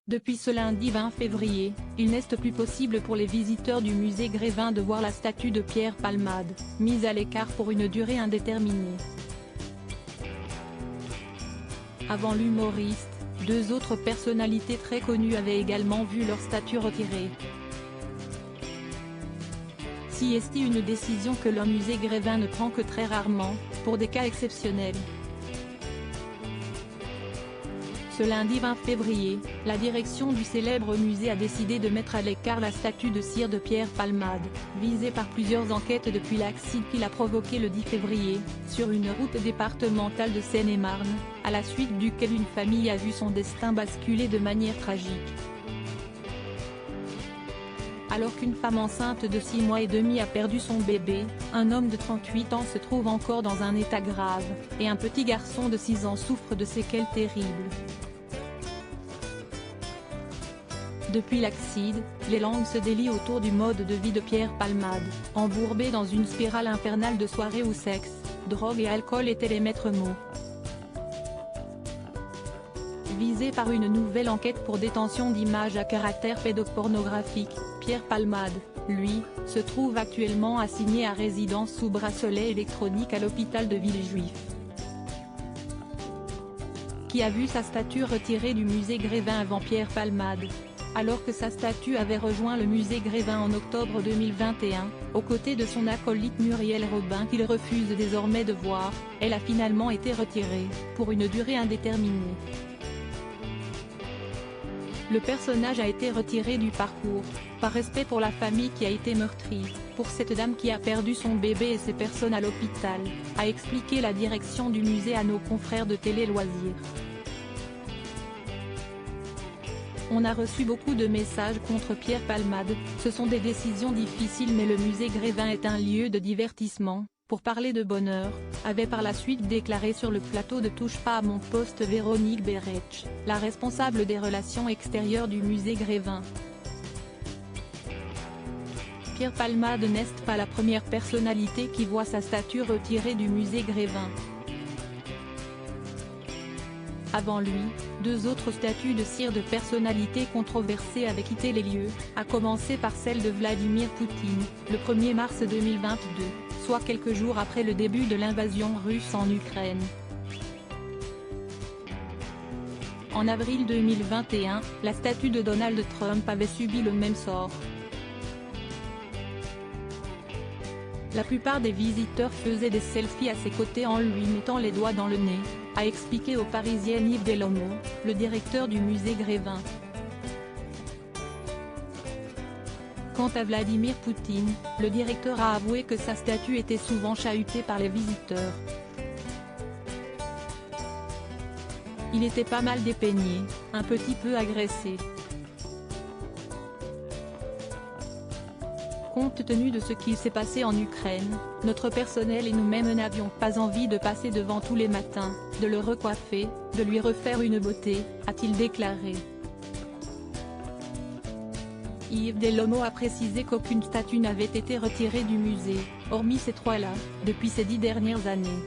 Depuis ce lundi 20 février, il n'est plus possible pour les visiteurs du musée Grévin de voir la statue de Pierre Palmade, mise à l'écart pour une durée indéterminée. Avant l'humoriste, deux autres personnalités très connues avaient également vu leur statue retirée. Si est une décision que le musée Grévin ne prend que très rarement, pour des cas exceptionnels. Ce lundi 20 février, la direction du célèbre musée a décidé de mettre à l'écart la statue de cire de Pierre Palmade, visée par plusieurs enquêtes depuis l'accident qu'il a provoqué le 10 février, sur une route départementale de Seine-et-Marne, à la suite duquel une famille a vu son destin basculer de manière tragique. Alors qu'une femme enceinte de 6 mois et demi a perdu son bébé, un homme de 38 ans se trouve encore dans un état grave, et un petit garçon de 6 ans souffre de séquelles terribles. Depuis l'accident, les langues se délient autour du mode de vie de Pierre Palmade, embourbé dans une spirale infernale de soirées où sexe, drogue et alcool étaient les maîtres mots. Visé par une nouvelle enquête pour détention d'images à caractère pédopornographique, Pierre Palmade, lui, se trouve actuellement assigné à résidence sous bracelet électronique à l'hôpital de Villejuif. Qui a vu sa statue retirée du musée Grévin avant Pierre Palmade, alors que sa statue avait rejoint le musée Grévin en octobre 2021, aux côtés de son acolyte Muriel Robin qu'il refuse désormais de voir, elle a finalement été retirée, pour une durée indéterminée. Le personnage a été retiré du parcours, par respect pour la famille qui a été meurtrie, pour cette dame qui a perdu son bébé et ses personnes à l'hôpital, a expliqué la direction du musée à nos confrères de Télé Loisirs. On a reçu beaucoup de messages contre Pierre Palmade, ce sont des décisions difficiles mais le musée Grévin est un lieu de divertissement, pour parler de bonheur, avait par la suite déclaré sur le plateau de Touche pas à mon poste Véronique Berech, la responsable des relations extérieures du musée Grévin. Pierre Palmade n'est pas la première personnalité qui voit sa statue retirée du musée Grévin. Avant lui, deux autres statues de cire de personnalités controversées avaient quitté les lieux, à commencer par celle de Vladimir Poutine, le 1er mars 2022, soit quelques jours après le début de l'invasion russe en Ukraine. En avril 2021, la statue de Donald Trump avait subi le même sort. La plupart des visiteurs faisaient des selfies à ses côtés en lui mettant les doigts dans le nez, a expliqué au Parisien Yves Delomo, le directeur du musée Grévin. Quant à Vladimir Poutine, le directeur a avoué que sa statue était souvent chahutée par les visiteurs. Il était pas mal dépeigné, un petit peu agressé. Compte tenu de ce qu'il s'est passé en Ukraine, notre personnel et nous-mêmes n'avions pas envie de passer devant tous les matins, de le recoiffer, de lui refaire une beauté, a-t-il déclaré. Yves Delomo a précisé qu'aucune statue n'avait été retirée du musée, hormis ces trois-là, depuis ces 10 dernières années.